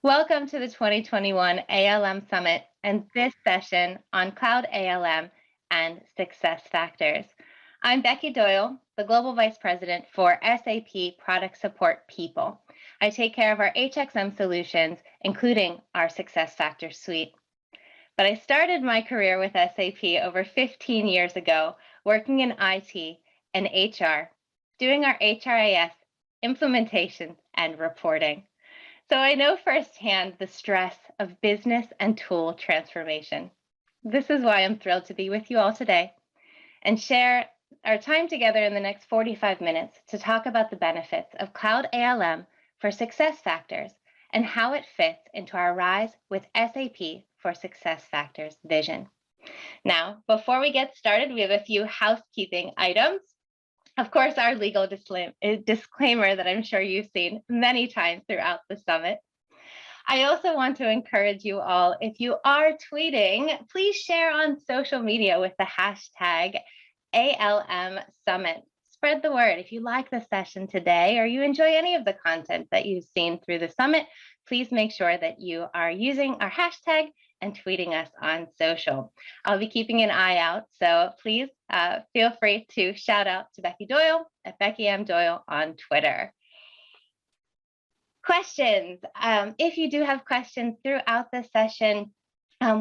Welcome to the 2021 ALM Summit and this session on Cloud ALM and SuccessFactors. I'm Becky Doyle, the Global Vice President for SAP Product Support People. I take care of our HXM solutions, including our SuccessFactors suite. But I started my career with SAP over 15 years ago, working in IT and HR, doing our HRIS implementations and reporting. So I know firsthand the stress of business and tool transformation. This is why I'm thrilled to be with you all today and share our time together in the next 45 minutes to talk about the benefits of Cloud ALM for SuccessFactors and how it fits into our Rise with SAP for SuccessFactors vision. Now, before we get started, we have a few housekeeping items. Of course, our legal disclaimer that I'm sure you've seen many times throughout the summit. I also want to encourage you all, if you are tweeting, please share on social media with the hashtag ALM Summit. Spread the word. If you like the session today or you enjoy any of the content that you've seen through the summit, please make sure that you are using our hashtag and tweeting us on social. I'll be keeping an eye out, so please feel free to shout out to Becky Doyle at Becky M. Doyle on Twitter. Questions. If you do have questions throughout the session,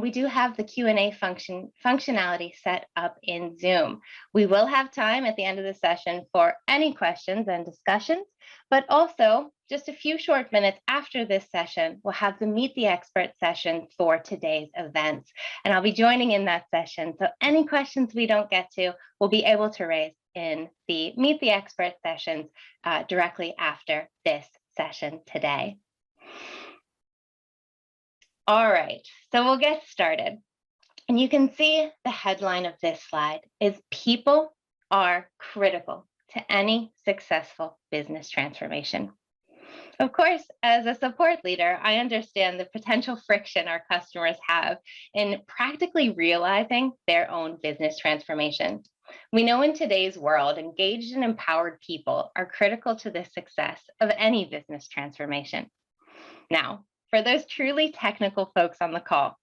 we do have the Q&A functionality set up in Zoom. We will have time at the end of the session for any questions and discussions, but also just a few short minutes after this session, we'll have the Meet the Expert session for today's events. And I'll be joining in that session. So any questions we don't get to, we'll be able to raise in the Meet the Expert sessions directly after this session today. All right, so we'll get started. And you can see the headline of this slide is people are critical to any successful business transformation. Of course, as a support leader, I understand the potential friction our customers have in practically realizing their own business transformation. We know in today's world, engaged and empowered people are critical to the success of any business transformation. Now, for those truly technical folks on the call,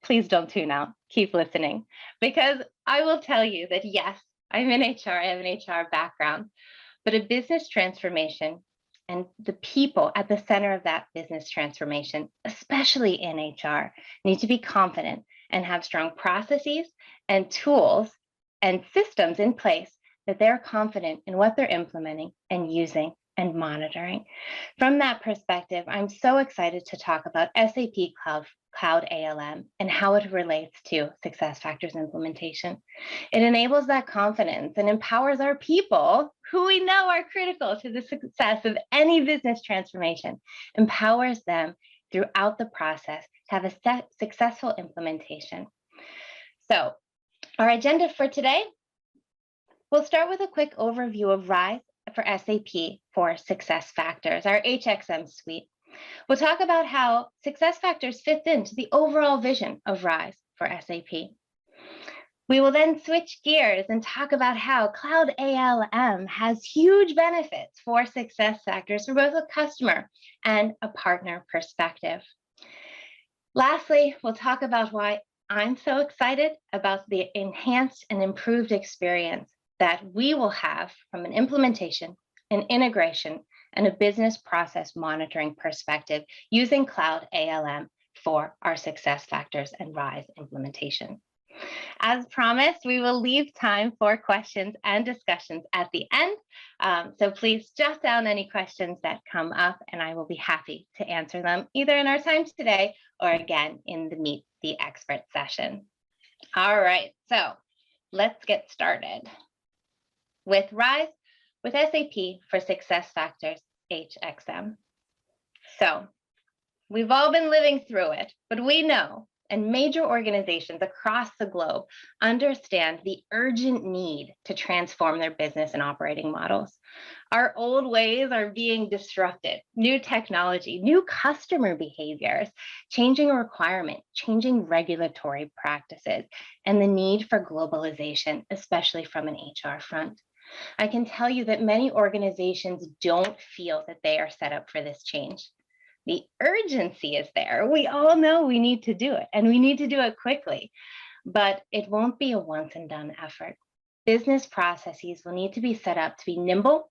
please don't tune out. Keep listening, because I will tell you that yes, I'm in HR, I have an HR background, but a business transformation and the people at the center of that business transformation, especially in HR, need to be confident and have strong processes and tools and systems in place that they're confident in what they're implementing and using and monitoring. From that perspective, I'm so excited to talk about SAP Cloud ALM and how it relates to SuccessFactors implementation. It enables that confidence and empowers our people, who we know are critical to the success of any business transformation, empowers them throughout the process to have a successful implementation. So our agenda for today, we'll start with a quick overview of Rise for SAP for SuccessFactors, our HXM suite. We'll talk about how SuccessFactors fits into the overall vision of Rise for SAP. We will then switch gears and talk about how Cloud ALM has huge benefits for SuccessFactors from both a customer and a partner perspective. Lastly, we'll talk about why I'm so excited about the enhanced and improved experience that we will have from an implementation, an integration, and a business process monitoring perspective using Cloud ALM for our SuccessFactors and Rise implementation. As promised, we will leave time for questions and discussions at the end. So please jot down any questions that come up, and I will be happy to answer them either in our time today or again in the Meet the Expert session. All right, so let's get started with Rise with SAP for SuccessFactors HXM. So we've all been living through it, but we know, and major organizations across the globe understand the urgent need to transform their business and operating models. Our old ways are being disrupted. New technology, new customer behaviors, changing requirements, changing regulatory practices, and the need for globalization, especially from an HR front. I can tell you that many organizations don't feel that they are set up for this change. The urgency is there. We all know we need to do it, and we need to do it quickly, but it won't be a once and done effort. Business processes will need to be set up to be nimble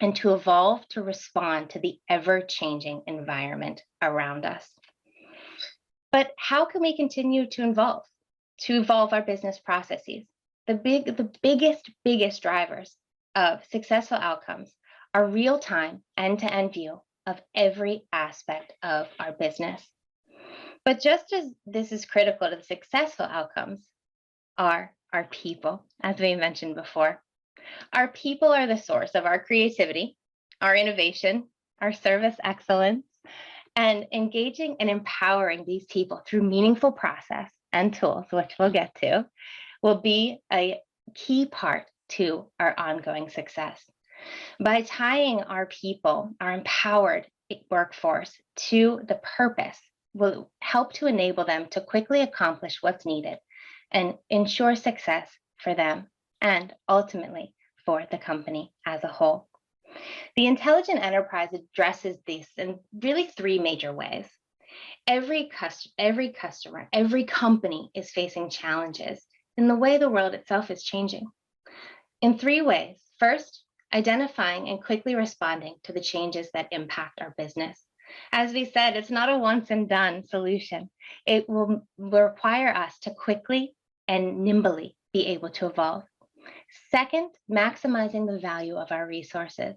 and to evolve to respond to the ever-changing environment around us. But how can we continue to evolve our business processes? The biggest drivers of successful outcomes are real-time, end-to-end view of every aspect of our business. But just as this is critical to the successful outcomes are our people, as we mentioned before. Our people are the source of our creativity, our innovation, our service excellence, and engaging and empowering these people through meaningful process and tools, which we'll get to, will be a key part to our ongoing success. By tying our people, our empowered workforce, to the purpose will help to enable them to quickly accomplish what's needed and ensure success for them and ultimately for the company as a whole. The intelligent enterprise addresses these in really three major ways. Every customer, every company is facing challenges in the way the world itself is changing. In three ways. First, identifying and quickly responding to the changes that impact our business. As we said, it's not a once and done solution. It will require us to quickly and nimbly be able to evolve. Second, maximizing the value of our resources.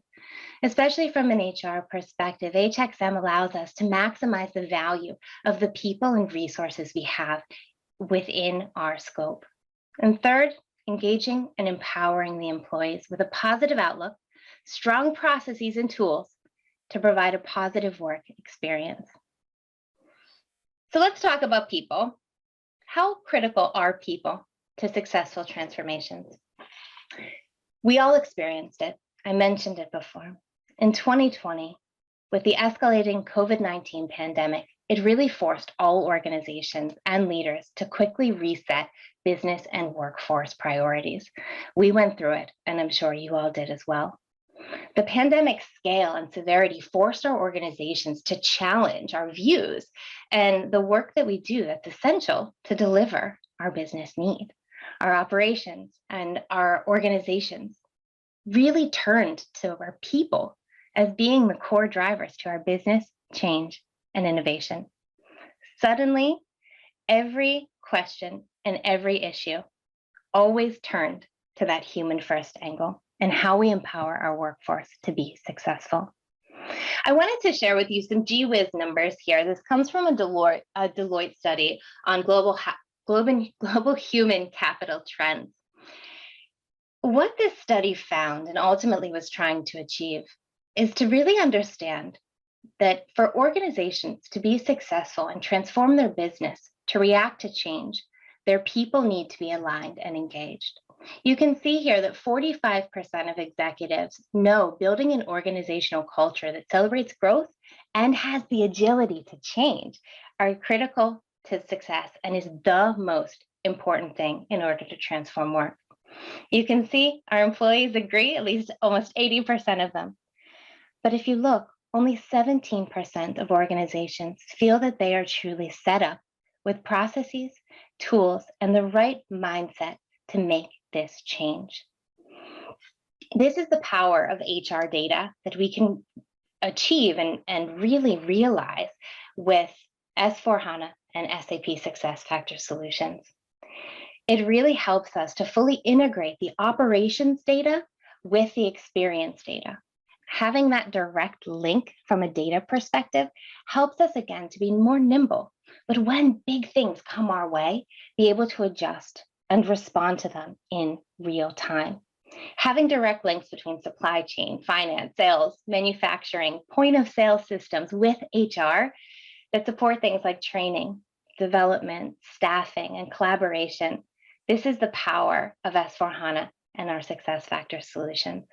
Especially from an HR perspective, HXM allows us to maximize the value of the people and resources we have within our scope. And third, engaging and empowering the employees with a positive outlook, strong processes and tools to provide a positive work experience. So let's talk about people. How critical are people to successful transformations? We all experienced it. I mentioned it before. In 2020, with the escalating COVID-19 pandemic, it really forced all organizations and leaders to quickly reset business and workforce priorities. We went through it, and I'm sure you all did as well. The pandemic's scale and severity forced our organizations to challenge our views and the work that we do that's essential to deliver our business need. Our operations and our organizations really turned to our people as being the core drivers to our business change and innovation. Suddenly, every question and every issue always turned to that human first angle and how we empower our workforce to be successful. I wanted to share with you some GWiz numbers here. This comes from a Deloitte study on global human capital trends. What this study found and ultimately was trying to achieve is to really understand that for organizations to be successful and transform their business to react to change, their people need to be aligned and engaged. You can see here that 45% of executives know building an organizational culture that celebrates growth and has the agility to change are critical to success and is the most important thing in order to transform work. You can see our employees agree, at least almost 80% of them. But if you look, only 17% of organizations feel that they are truly set up with processes, tools, and the right mindset to make this change. This is the power of HR data that we can achieve and really realize with S/4HANA and SAP SuccessFactors solutions. It really helps us to fully integrate the operations data with the experience data. Having that direct link from a data perspective helps us, again, to be more nimble, but when big things come our way, be able to adjust and respond to them in real time. Having direct links between supply chain, finance, sales, manufacturing, point of sale systems with HR that support things like training, development, staffing, and collaboration. This is the power of S/4HANA and our SuccessFactors solutions.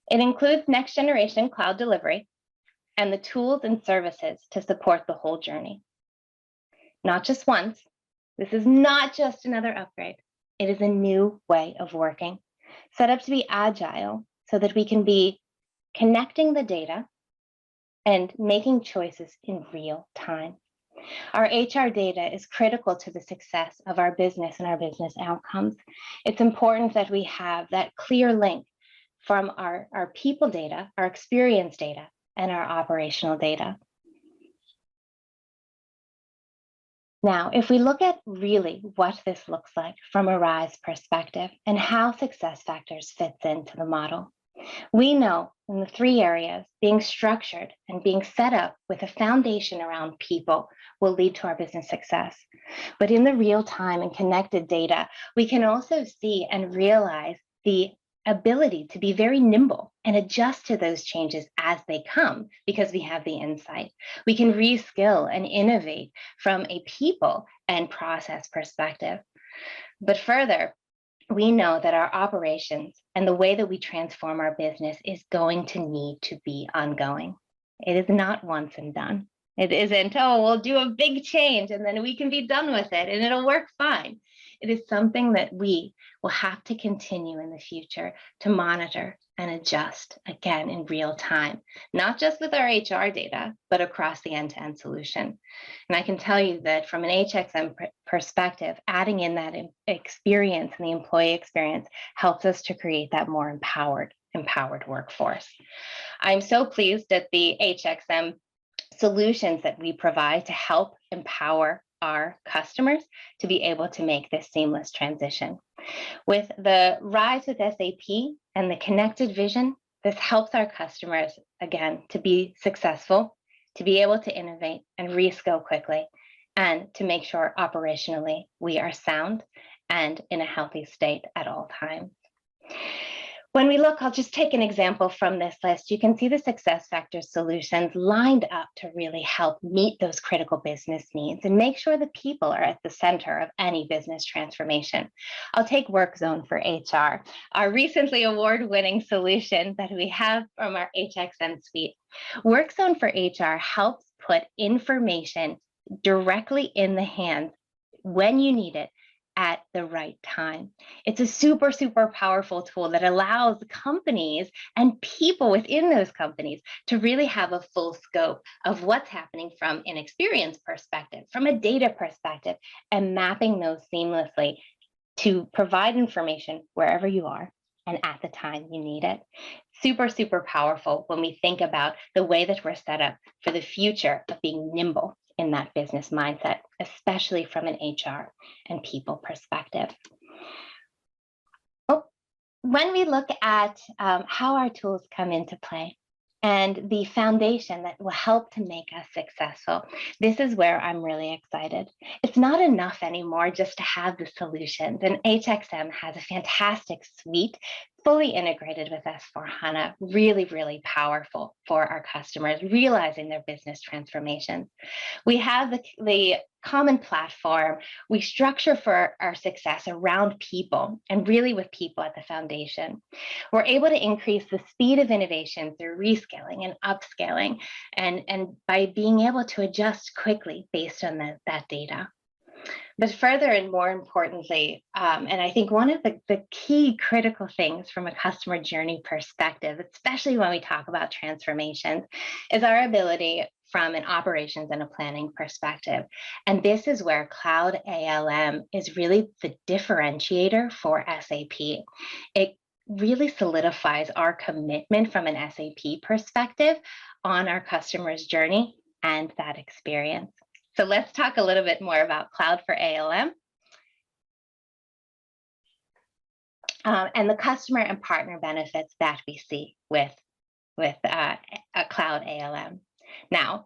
It includes next generation cloud delivery and the tools and services to support the whole journey. Not just once. This is not just another upgrade. It is a new way of working, set up to be agile so that we can be connecting the data and making choices in real time. Our HR data is critical to the success of our business and our business outcomes. It's important that we have that clear link from our people data, our experience data, and our operational data. Now, if we look at really what this looks like from a RISE perspective and how SuccessFactors fits into the model, we know in the 3 areas, being structured and being set up with a foundation around people will lead to our business success. But in the real time and connected data, we can also see and realize the ability to be very nimble and adjust to those changes as they come because we have the insight. We can reskill and innovate from a people and process perspective. But further, we know that our operations and the way that we transform our business is going to need to be ongoing. It is not once and done. It isn't, oh, we'll do a big change and then we can be done with it and it'll work fine. It is something that we will have to continue in the future to monitor and adjust again in real time, not just with our HR data, but across the end-to-end solution. And I can tell you that from an HXM perspective, adding in that experience and the employee experience helps us to create that more empowered workforce. I'm so pleased at the HXM solutions that we provide to help empower our customers to be able to make this seamless transition. With the RISE with SAP and the connected vision, this helps our customers, again, to be successful, to be able to innovate and reskill quickly, and to make sure operationally we are sound and in a healthy state at all times. When we look, I'll just take an example from this list. You can see the SuccessFactors solutions lined up to really help meet those critical business needs and make sure the people are at the center of any business transformation. I'll take WorkZone for HR, our recently award-winning solution that we have from our HXM suite. WorkZone for HR helps put information directly in the hands when you need it at the right time. It's a super, super powerful tool that allows companies and people within those companies to really have a full scope of what's happening from an experience perspective, from a data perspective, and mapping those seamlessly to provide information wherever you are and at the time you need it. Super, super powerful when we think about the way that we're set up for the future of being nimble in that business mindset, especially from an HR and people perspective. When we look at how our tools come into play and the foundation that will help to make us successful, this is where I'm really excited. It's not enough anymore just to have the solutions, and HXM has a fantastic suite fully integrated with S/4HANA, really, really powerful for our customers realizing their business transformations. We have the common platform. We structure for our success around people and really with people at the foundation. We're able to increase the speed of innovation through reskilling and upscaling and by being able to adjust quickly based on that data. But further and more importantly, and I think one of the key critical things from a customer journey perspective, especially when we talk about transformations, is our ability from an operations and a planning perspective. And this is where Cloud ALM is really the differentiator for SAP. It really solidifies our commitment from an SAP perspective on our customer's journey and that experience. So let's talk a little bit more about Cloud for ALM and the customer and partner benefits that we see with a Cloud ALM. Now,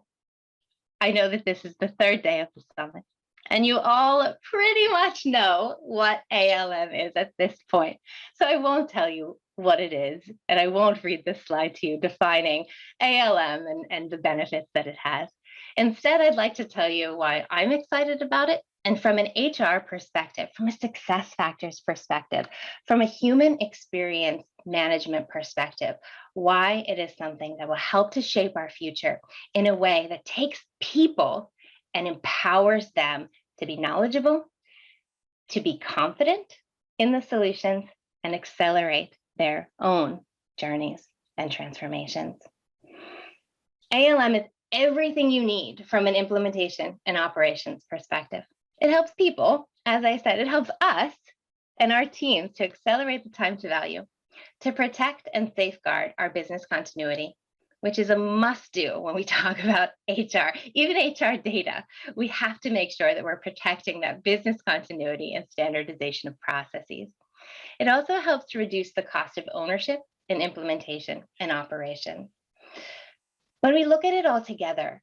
I know that this is the 3rd day of the summit, and you all pretty much know what ALM is at this point. So I won't tell you what it is, and I won't read this slide to you defining ALM and the benefits that it has. Instead, I'd like to tell you why I'm excited about it, and from an HR perspective, from a SuccessFactors perspective, from a human experience management perspective, why it is something that will help to shape our future in a way that takes people and empowers them to be knowledgeable, to be confident in the solutions, and accelerate their own journeys and transformations. ALM is everything you need from an implementation and operations perspective. It helps people, as I said, it helps us and our teams to accelerate the time to value, to protect and safeguard our business continuity, which is a must-do when we talk about HR, even HR data. We have to make sure that we're protecting that business continuity and standardization of processes. It also helps to reduce the cost of ownership in implementation and operation. When we look at it all together,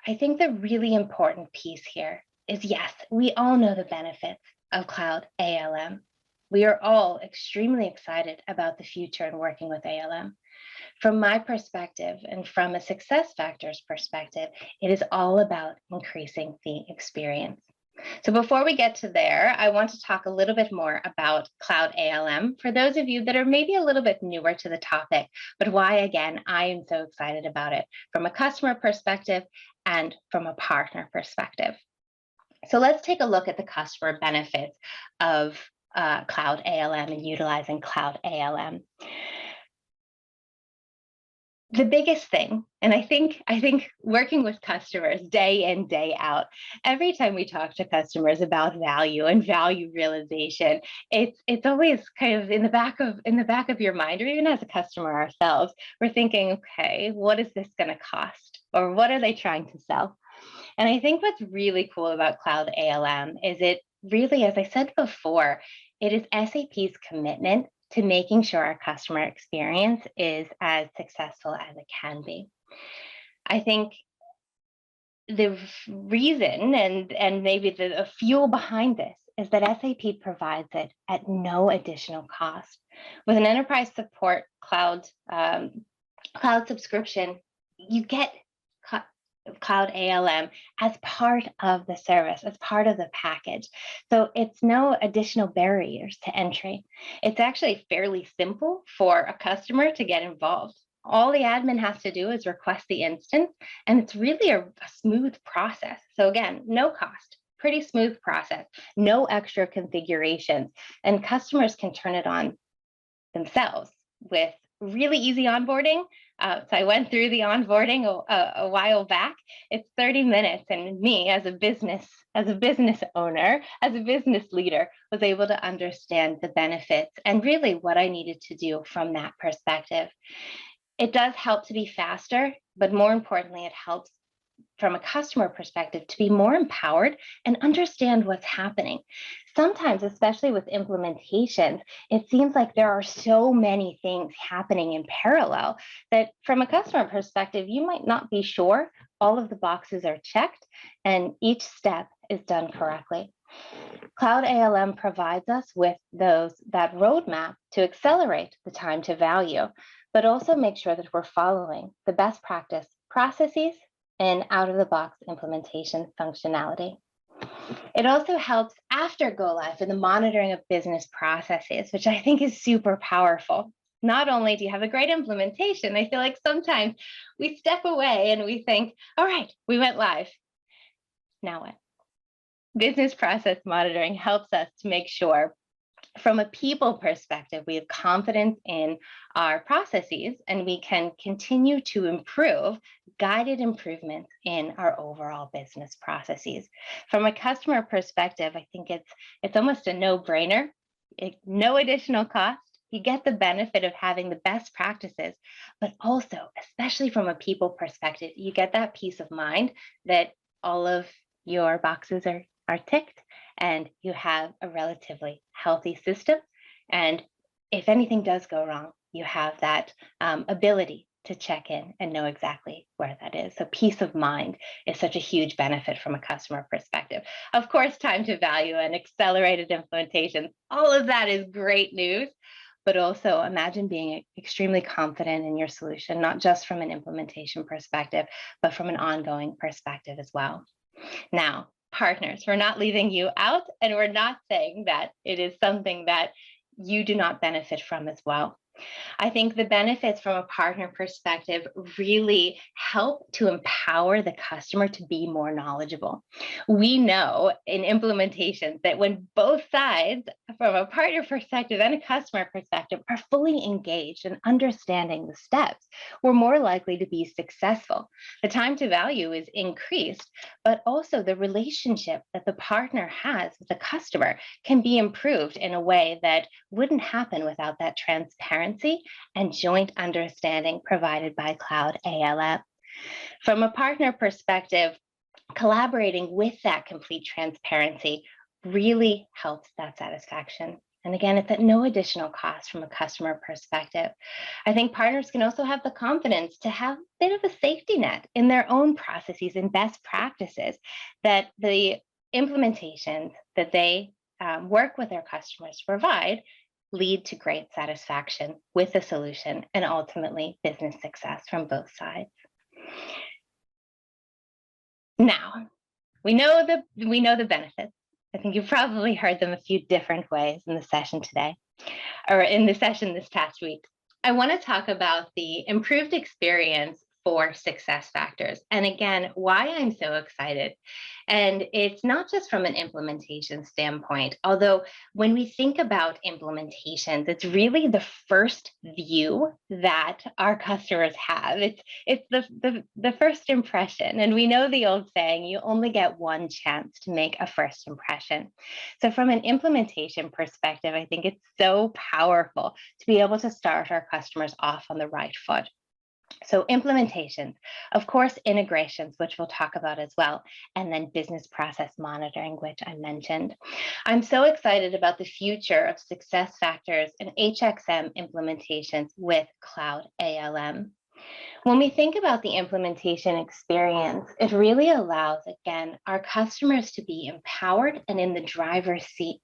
I think the really important piece here is, yes, we all know the benefits of Cloud ALM. We are all extremely excited about the future and working with ALM. From my perspective and from a SuccessFactors perspective, it is all about increasing the experience. So before we get to there, I want to talk a little bit more about Cloud ALM for those of you that are maybe a little bit newer to the topic, but why, again, I am so excited about it from a customer perspective and from a partner perspective. So let's take a look at the customer benefits of Cloud ALM and utilizing Cloud ALM. The biggest thing, and I think working with customers day in, day out, every time we talk to customers about value and value realization, it's always kind of in the back of your mind, or even as a customer ourselves, we're thinking, okay, what is this going to cost, or what are they trying to sell? And I think what's really cool about Cloud ALM is it really, as I said before, it is SAP's commitment to making sure our customer experience is as successful as it can be. I think the reason and maybe the fuel behind this is that SAP provides it at no additional cost. With an enterprise support cloud subscription, you get Cloud ALM as part of the service, as part of the package. So it's no additional barriers to entry. It's actually fairly simple for a customer to get involved. All the admin has to do is request the instance, and it's really a smooth process. So again, no cost, pretty smooth process, no extra configurations, and customers can turn it on themselves with really easy onboarding. So I went through the onboarding a while back. It's 30 minutes, and me as a business owner, as a business leader, was able to understand the benefits and really what I needed to do from that perspective. It does help to be faster, but more importantly, it helps from a customer perspective to be more empowered and understand what's happening. Sometimes, especially with implementations, it seems like there are so many things happening in parallel that from a customer perspective, you might not be sure all of the boxes are checked and each step is done correctly. Cloud ALM provides us with that roadmap to accelerate the time to value, but also make sure that we're following the best practice processes and out-of-the-box implementation functionality. It also helps after go live in the monitoring of business processes, which I think is super powerful. Not only do you have a great implementation, I feel like sometimes we step away and we think, all right, we went live. Now what? Business process monitoring helps us to make sure from a people perspective, we have confidence in our processes and we can continue to improve guided improvements in our overall business processes. From a customer perspective, I think it's almost a no-brainer. No additional cost. You get the benefit of having the best practices, but also, especially from a people perspective, you get that peace of mind that all of your boxes are ticked and you have a relatively healthy system. And if anything does go wrong, you have that ability to check in and know exactly where that is. So peace of mind is such a huge benefit from a customer perspective. Of course, time to value and accelerated implementation, all of that is great news, but also imagine being extremely confident in your solution, not just from an implementation perspective, but from an ongoing perspective as well. Now, partners, we're not leaving you out, and we're not saying that it is something that you do not benefit from as well. I think the benefits from a partner perspective really help to empower the customer to be more knowledgeable. We know in implementations that when both sides, from a partner perspective and a customer perspective, are fully engaged and understanding the steps, we're more likely to be successful. The time to value is increased, but also the relationship that the partner has with the customer can be improved in a way that wouldn't happen without that transparency and joint understanding provided by Cloud ALM. From a partner perspective, collaborating with that complete transparency really helps that satisfaction. And again, it's at no additional cost from a customer perspective. I think partners can also have the confidence to have a bit of a safety net in their own processes and best practices, that the implementations that they work with their customers to provide lead to great satisfaction with the solution and ultimately business success from both sides. Now, we know the benefits. I think you've probably heard them a few different ways in the session today, or in the session this past week. I want to talk about the improved experience for SuccessFactors. And again, why I'm so excited. And it's not just from an implementation standpoint, although when we think about implementations, it's really the first view that our customers have. It's the first impression. And we know the old saying, you only get one chance to make a first impression. So from an implementation perspective, I think it's so powerful to be able to start our customers off on the right foot. So implementations, of course, integrations, which we'll talk about as well, and then business process monitoring, which I mentioned. I'm so excited about the future of SuccessFactors and HXM implementations with Cloud ALM. When we think about the implementation experience, it really allows, again, our customers to be empowered and in the driver's seat.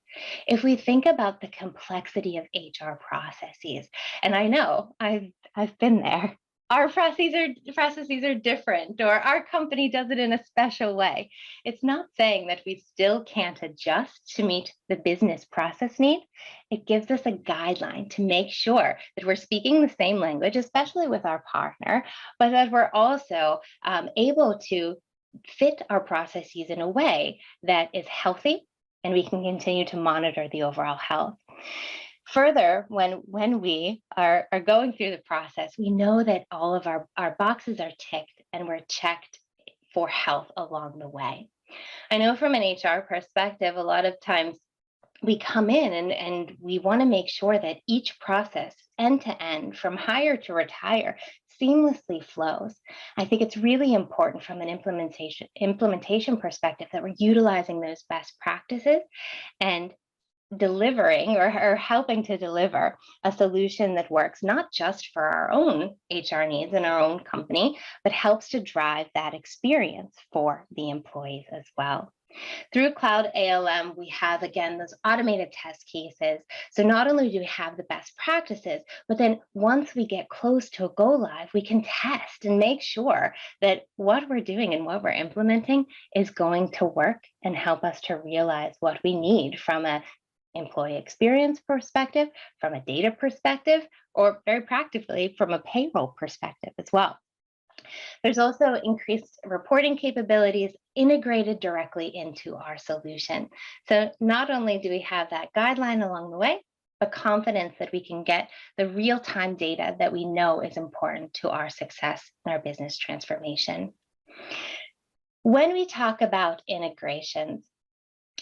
If we think about the complexity of HR processes, and I know I've been there. Our processes are different, or our company does it in a special way. It's not saying that we still can't adjust to meet the business process need. It gives us a guideline to make sure that we're speaking the same language, especially with our partner, but that we're also able to fit our processes in a way that is healthy and we can continue to monitor the overall health. Further, when we are going through the process, we know that all of our boxes are ticked and we're checked for health along the way. I know from an HR perspective, a lot of times we come in and we want to make sure that each process, end to end, from hire to retire, seamlessly flows. I think it's really important from an implementation perspective that we're utilizing those best practices and delivering or helping to deliver a solution that works not just for our own HR needs in our own company, but helps to drive that experience for the employees as well. Through Cloud ALM, we have, again, those automated test cases. So not only do we have the best practices, but then once we get close to a go live, we can test and make sure that what we're doing and what we're implementing is going to work and help us to realize what we need from a employee experience perspective, from a data perspective, or very practically from a payroll perspective as well. There's also increased reporting capabilities integrated directly into our solution. So not only do we have that guideline along the way, but confidence that we can get the real-time data that we know is important to our success and our business transformation. When we talk about integrations,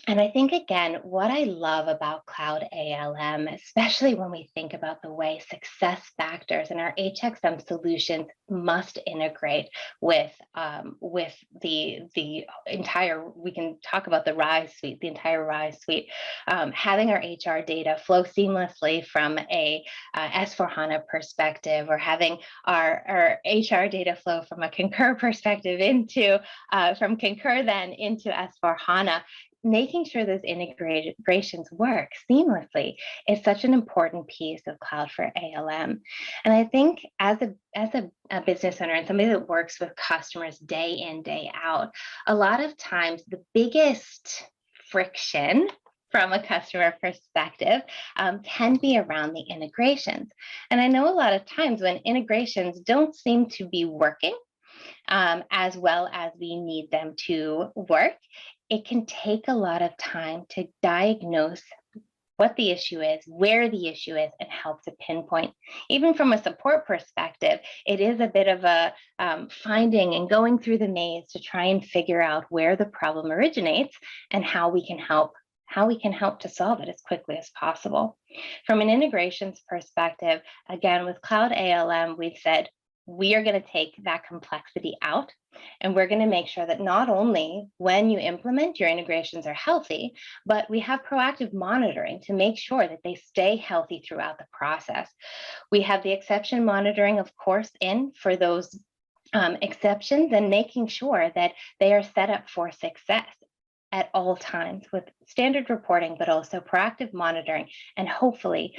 and I think, again, what I love about Cloud ALM, especially when we think about the way SuccessFactors and our HXM solutions must integrate with the entire, we can talk about the RISE suite, the entire RISE suite, having our HR data flow seamlessly from a S4HANA perspective, or having our HR data flow from a Concur perspective from Concur then into S4HANA. Making sure those integrations work seamlessly is such an important piece of Cloud for ALM. And I think as a business owner and somebody that works with customers day in, day out, a lot of times the biggest friction from a customer perspective can be around the integrations. And I know a lot of times when integrations don't seem to be working as well as we need them to work, it can take a lot of time to diagnose what the issue is, where the issue is, and help to pinpoint. Even from a support perspective, it is a bit of a finding and going through the maze to try and figure out where the problem originates and how we can help to solve it as quickly as possible. From an integrations perspective, again, with Cloud ALM, we've said we are going to take that complexity out, and we're going to make sure that not only when you implement, your integrations are healthy, but we have proactive monitoring to make sure that they stay healthy throughout the process. We have the exception monitoring, of course, in for those exceptions, and making sure that they are set up for success at all times with standard reporting, but also proactive monitoring, and hopefully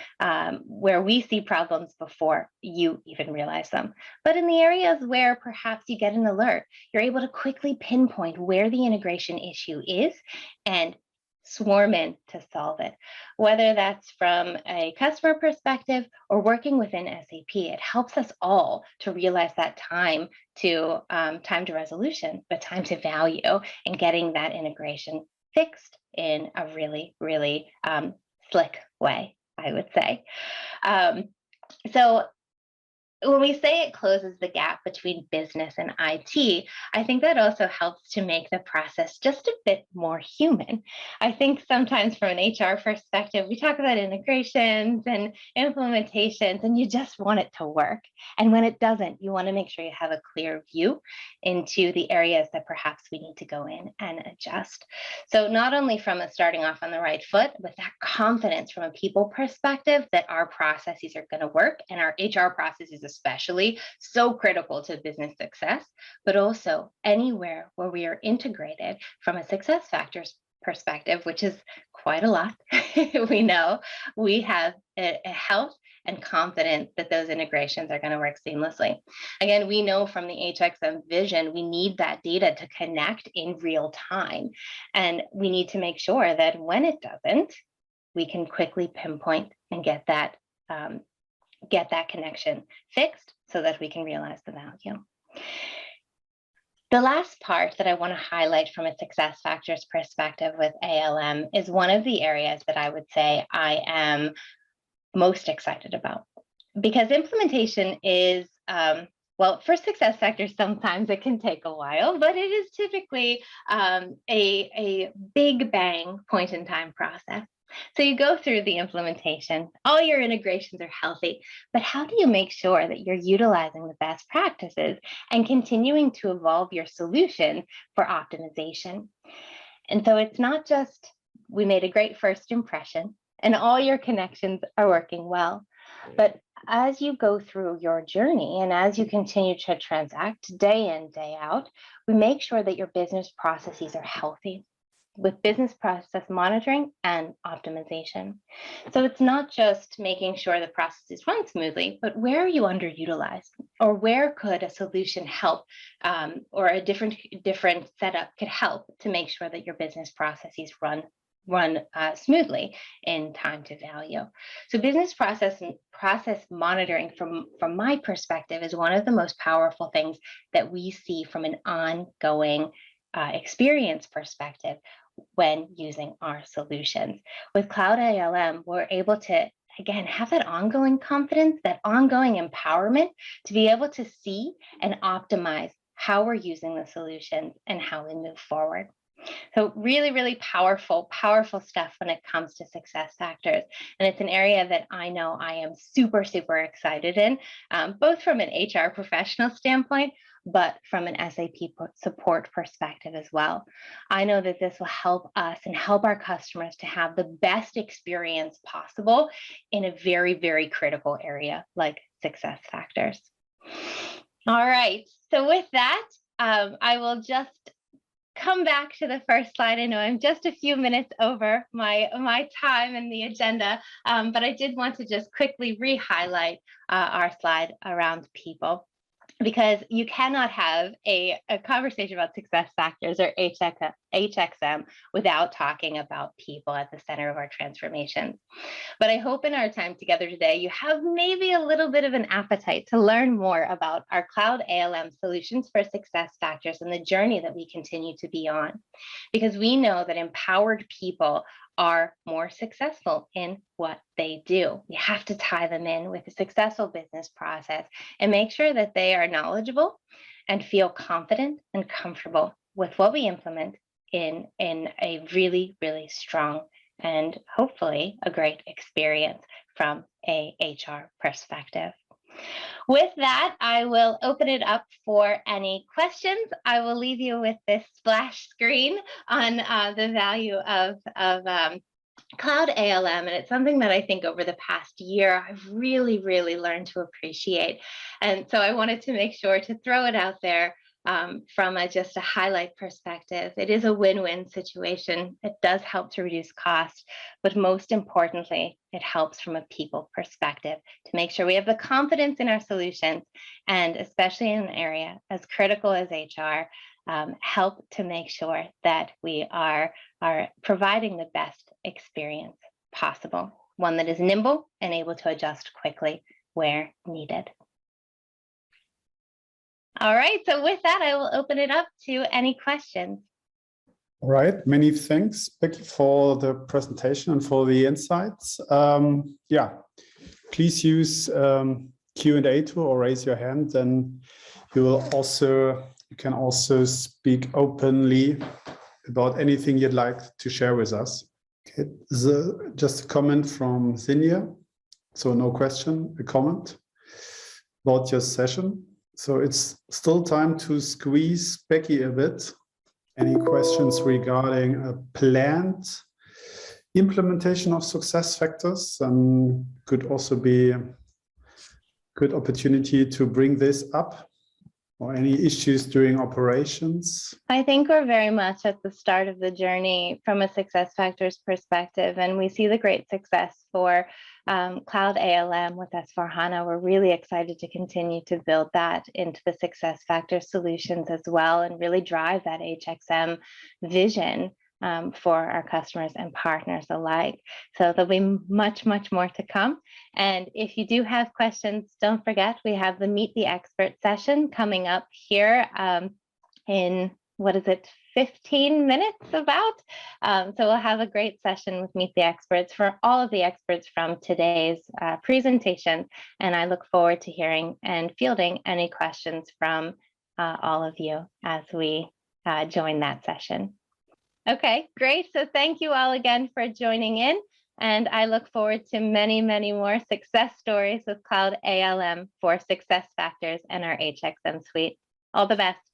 where we see problems before you even realize them. But in the areas where perhaps you get an alert, you're able to quickly pinpoint where the integration issue is and swarm in to solve it. Whether that's from a customer perspective or working within SAP, it helps us all to realize that time to resolution, but time to value, and getting that integration fixed in a really, really slick way, I would say. So when we say it closes the gap between business and IT, I think that also helps to make the process just a bit more human. I think sometimes from an HR perspective, we talk about integrations and implementations, and you just want it to work. And when it doesn't, you want to make sure you have a clear view into the areas that perhaps we need to go in and adjust. So not only from a starting off on the right foot, with that confidence from a people perspective that our processes are going to work, and our HR processes especially so critical to business success, but also anywhere where we are integrated from a SuccessFactors perspective, which is quite a lot. We know we have a health and confidence that those integrations are going to work seamlessly. Again, we know from the HXM vision, we need that data to connect in real time. And we need to make sure that when it doesn't, we can quickly pinpoint and get that connection fixed so that we can realize the value. The last part that I want to highlight from a SuccessFactors perspective with ALM is one of the areas that I would say I am most excited about, because implementation is, well, for SuccessFactors, sometimes it can take a while, but it is typically a big bang point in time process. So you go through the implementation, all your integrations are healthy, but how do you make sure that you're utilizing the best practices and continuing to evolve your solution for optimization? And so it's not just, we made a great first impression and all your connections are working well, but as you go through your journey and as you continue to transact day in, day out, we make sure that your business processes are healthy, with business process monitoring and optimization. So it's not just making sure the processes run smoothly, but where are you underutilized, or where could a solution help, or a different setup could help to make sure that your business processes run smoothly in time to value. So business process monitoring, from my perspective, is one of the most powerful things that we see from an ongoing experience perspective when using our solutions. With Cloud ALM, we're able to, again, have that ongoing confidence, that ongoing empowerment to be able to see and optimize how we're using the solutions and how we move forward. So really, really powerful stuff when it comes to SuccessFactors. And it's an area that I know I am super, super excited in, both from an HR professional standpoint, but from an SAP support perspective as well. I know that this will help us and help our customers to have the best experience possible in a very, very critical area like SuccessFactors. All right, so with that, I will just come back to the first slide. I know I'm just a few minutes over my time and the agenda, but I did want to just quickly re-highlight our slide around people. because you cannot have a conversation about SuccessFactors or HXM without talking about people at the center of our transformations. But I hope in our time together today, you have maybe a little bit of an appetite to learn more about our Cloud ALM solutions for SuccessFactors and the journey that we continue to be on. Because we know that empowered people are more successful in what they do. You have to tie them in with a successful business process and make sure that they are knowledgeable and feel confident and comfortable with what we implement in a really, really strong and hopefully a great experience from a HR perspective. With that, I will open it up for any questions. I will leave you with this splash screen on the value of Cloud ALM, and it's something that I think over the past year I've really, really learned to appreciate. And so I wanted to make sure to throw it out there from just a highlight perspective. It is a win-win situation. It does help to reduce cost, but most importantly, it helps from a people perspective to make sure we have the confidence in our solutions, and especially in an area as critical as HR, help to make sure that we are providing the best experience possible, one that is nimble and able to adjust quickly where needed. All right, so with that, I will open it up to any questions. All right, many thanks, Becky, for the presentation and for the insights. Yeah, please use Q&A tool or raise your hand, and you can also speak openly about anything you'd like to share with us. Okay, just a comment from Zinnia. So no question, a comment about your session. So it's still time to squeeze Becky a bit. Any questions regarding a planned implementation of SuccessFactors? And could also be a good opportunity to bring this up, or any issues during operations? I think we're very much at the start of the journey from a SuccessFactors perspective, and we see the great success for Cloud ALM with S/4HANA. We're really excited to continue to build that into the SuccessFactors solutions as well, and really drive that HXM vision for our customers and partners alike. So there'll be much, much more to come. And if you do have questions, don't forget, we have the Meet the Expert session coming up here in, 15 minutes about. So we'll have a great session with Meet the Experts for all of the experts from today's presentation. And I look forward to hearing and fielding any questions from all of you as we join that session. Okay, great. So thank you all again for joining in. And I look forward to many, many more success stories with Cloud ALM for SuccessFactors and our HXM suite. All the best.